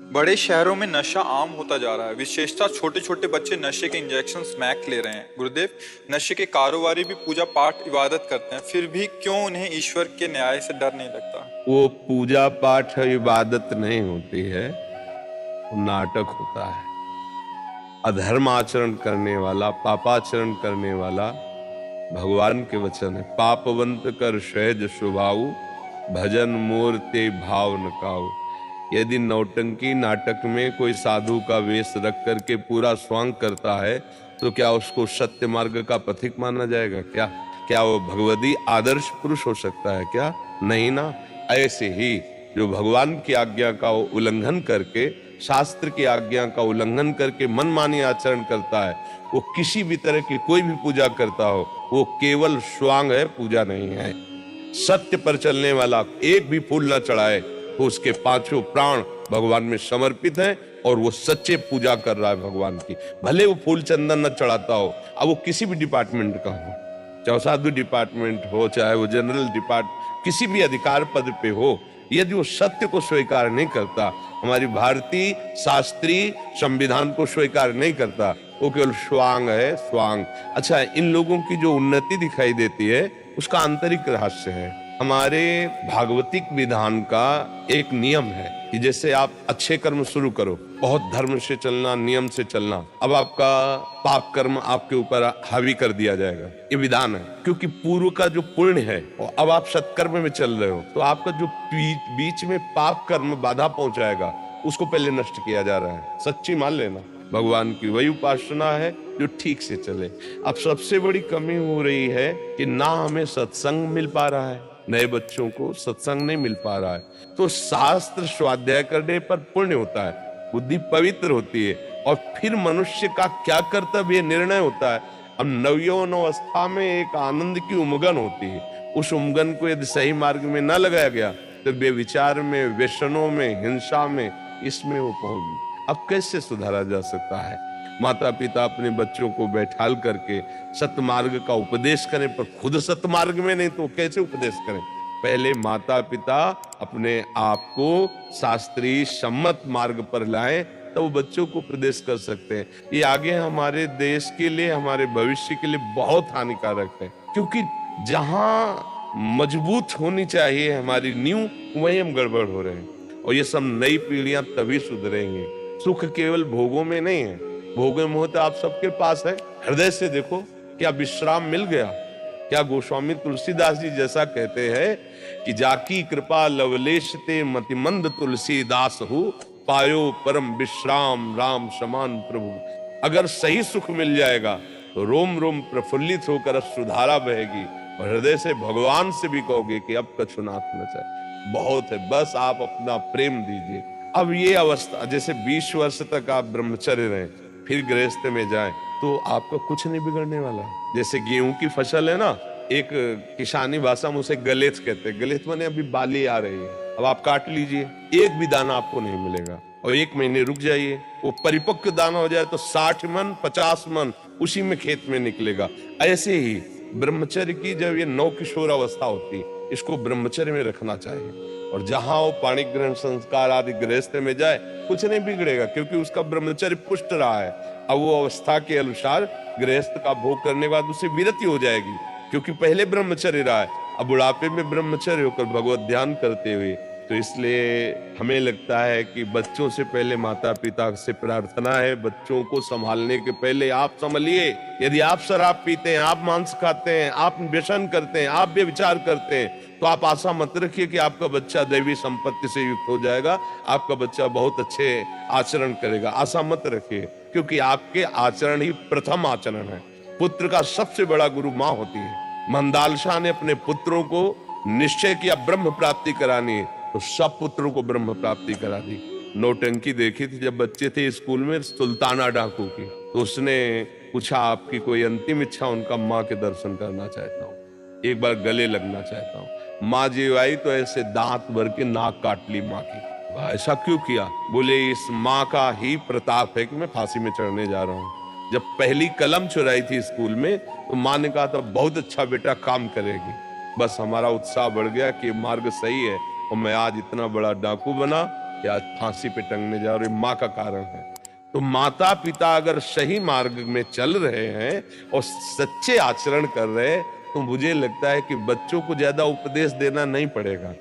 बड़े शहरों में नशा आम होता जा रहा है। विशेषतः छोटे छोटे बच्चे नशे के इंजेक्शन स्मैक ले रहे हैं। गुरुदेव, नशे के कारोबारी भी पूजा पाठ इबादत करते हैं, फिर भी क्यों उन्हें ईश्वर के न्याय से डर नहीं लगता? वो पूजा पाठ इबादत नहीं होती है, वो नाटक होता है। अधर्म आचरण करने वाला, पापाचरण करने वाला भगवान के वचन है। पापवंत कर सहज स्वभाव, भजन मोर ते भाव न काऊ। यदि नौटंकी नाटक में कोई साधु का वेश रख करके पूरा स्वांग करता है तो क्या उसको सत्य मार्ग का पथिक माना जाएगा? क्या वो भगवदी आदर्श पुरुष हो सकता है क्या? नहीं ना। ऐसे ही जो भगवान की आज्ञा का उल्लंघन करके, शास्त्र की आज्ञा का उल्लंघन करके मनमानी आचरण करता है, वो किसी भी तरह की कोई भी पूजा करता हो, वो केवल स्वांग है, पूजा नहीं है। सत्य पर चलने वाला एक भी फूल न चढ़ाए तो उसके पांचों प्राण भगवान में समर्पित हैं और वो सच्चे पूजा कर रहा है भगवान की। भले वो फूल चंदन न चढ़ाता हो, अब वो किसी भी डिपार्टमेंट का हो, चाहे साधु डिपार्टमेंट हो, चाहे वो जनरल किसी भी अधिकार पद पे हो, यदि वो सत्य को स्वीकार नहीं करता, हमारी भारतीय शास्त्रीय संविधान को स्वीकार नहीं करता, वो केवल स्वांग है, स्वांग। अच्छा, इन लोगों की जो उन्नति दिखाई देती है उसका आंतरिक रहस्य है। हमारे भागवतिक विधान का एक नियम है कि जैसे आप अच्छे कर्म शुरू करो, बहुत धर्म से चलना, नियम से चलना, अब आपका पाप कर्म आपके ऊपर हावी कर दिया जाएगा, ये विधान है। क्योंकि पूर्व का जो पुण्य है और अब आप सत्कर्म में चल रहे हो, तो आपका जो बीच में पाप कर्म बाधा पहुंचाएगा उसको पहले नष्ट किया जा रहा है। सच्ची मान लेना, भगवान की वही उपासना है जो ठीक से चले। अब सबसे बड़ी कमी हो रही है कि ना हमें सत्संग मिल पा रहा है, नए बच्चों को सत्संग नहीं मिल पा रहा है। तो शास्त्र स्वाध्याय करने पर पुण्य होता है, बुद्धि पवित्र होती है, और फिर मनुष्य का क्या कर्तव्य निर्णय होता है। अब नवयौवन अवस्था में एक आनंद की उमगन होती है, उस उमगन को यदि सही मार्ग में न लगाया गया तो बेविचार में, व्यसनों में, हिंसा में, इसमें वो पहुंच। अब कैसे सुधारा जा सकता है? माता पिता अपने बच्चों को बैठाल करके सतमार्ग का उपदेश करें, पर खुद सतमार्ग में नहीं तो कैसे उपदेश करें? पहले माता पिता अपने आप को शास्त्रीय सम्मत मार्ग पर लाएं, तो वो बच्चों को उपदेश कर सकते हैं। ये आगे हमारे देश के लिए, हमारे भविष्य के लिए बहुत हानिकारक है, क्योंकि जहां मजबूत होनी चाहिए हमारी नींव, वहीं हम गड़बड़ हो रहे हैं। और ये सब नई पीढ़ियां तभी सुधरेंगे। सुख केवल भोगों में नहीं है, भोगों में होता आप सबके पास है। हृदय से देखो, क्या विश्राम मिल गया? क्या गोस्वामी तुलसीदास जी जैसा कहते हैं कि जाकी कृपा लवलेश ते मतिमंद तुलसीदास हो, पायो परम विश्राम राम समान प्रभु। अगर सही सुख मिल जाएगा तो रोम रोम प्रफुल्लित होकर सुधारा बहेगी, और हृदय से भगवान से भी कहोगे कि अब कछुनाथ न चाहे, बहुत है, बस आप अपना प्रेम दीजिए। अब ये अवस्था, जैसे 20 वर्ष तक आप ब्रह्मचर्य रहे, फिर गृहस्थ में जाए तो आपका कुछ नहीं बिगड़ने वाला। जैसे गेहूं की फसल है ना, एक किसानी भाषा में उसे गलेत कहते हैं। गलेत माने अभी बाली आ रही है, अब आप काट लीजिए, एक भी दाना आपको नहीं मिलेगा, और 1 महीने रुक जाइए, वो परिपक्व दाना हो जाए तो 60 मन 50 मन उसी में खेत में निकलेगा। ऐसे ही ब्रह्मचर्य की जब ये नव किशोर अवस्था होती, इसको ब्रह्मचर्य में रखना चाहिए, और जहां वो पाणी ग्रहण संस्कार आदि गृहस्थ में जाए कुछ नहीं बिगड़ेगा, क्योंकि उसका ब्रह्मचर्य पुष्ट रहा है। अब वो अवस्था के अनुसार गृहस्थ का भोग करने के बाद उसे विरति हो जाएगी, क्योंकि पहले ब्रह्मचर्य रहा है। अब बुढ़ापे में ब्रह्मचर्य होकर भगवत ध्यान करते हुए, तो इसलिए हमें लगता है कि बच्चों से पहले माता पिता से प्रार्थना है, बच्चों को संभालने के पहले आप संभलिए। यदि आप शराब पीते हैं, आप मांस खाते हैं, आप व्यसन करते हैं, आप व्यभिचार करते हैं, तो आप आशा मत रखिए कि आपका बच्चा दैवी संपत्ति से युक्त हो जाएगा, आपका बच्चा बहुत अच्छे आचरण करेगा। आशा मत रखिए, क्योंकि आपके आचरण ही प्रथम आचरण है। पुत्र का सबसे बड़ा गुरु माँ होती है। मंदालशा ने अपने पुत्रों को निश्चय किया ब्रह्म प्राप्ति करानी है, तो सब पुत्रों को ब्रह्म प्राप्ति करा दी। नौटंकी देखी थी जब बच्चे थे स्कूल में, सुल्ताना डाकू की, तो उसने पूछा आपकी कोई अंतिम इच्छा? उनका माँ के दर्शन करना चाहता हूँ, एक बार गले लगना चाहता हूँ। माँ जी आई तो ऐसे दांत भर के नाक काट ली माँ की। ऐसा क्यों किया? बोले इस माँ का ही प्रताप है कि मैं फांसी में चढ़ने जा रहा हूँ। जब पहली कलम चुराई थी स्कूल में, तो माँ ने कहा था बहुत अच्छा बेटा, काम करेगी। बस हमारा उत्साह बढ़ गया कि मार्ग सही है, और मैं आज इतना बड़ा डाकू बना, कि आज फांसी पे टंगने जा रहे, माँ का कारण है। तो माता पिता अगर सही मार्ग में चल रहे हैं और सच्चे आचरण कर रहे हैं, तो मुझे लगता है कि बच्चों को ज्यादा उपदेश देना नहीं पड़ेगा।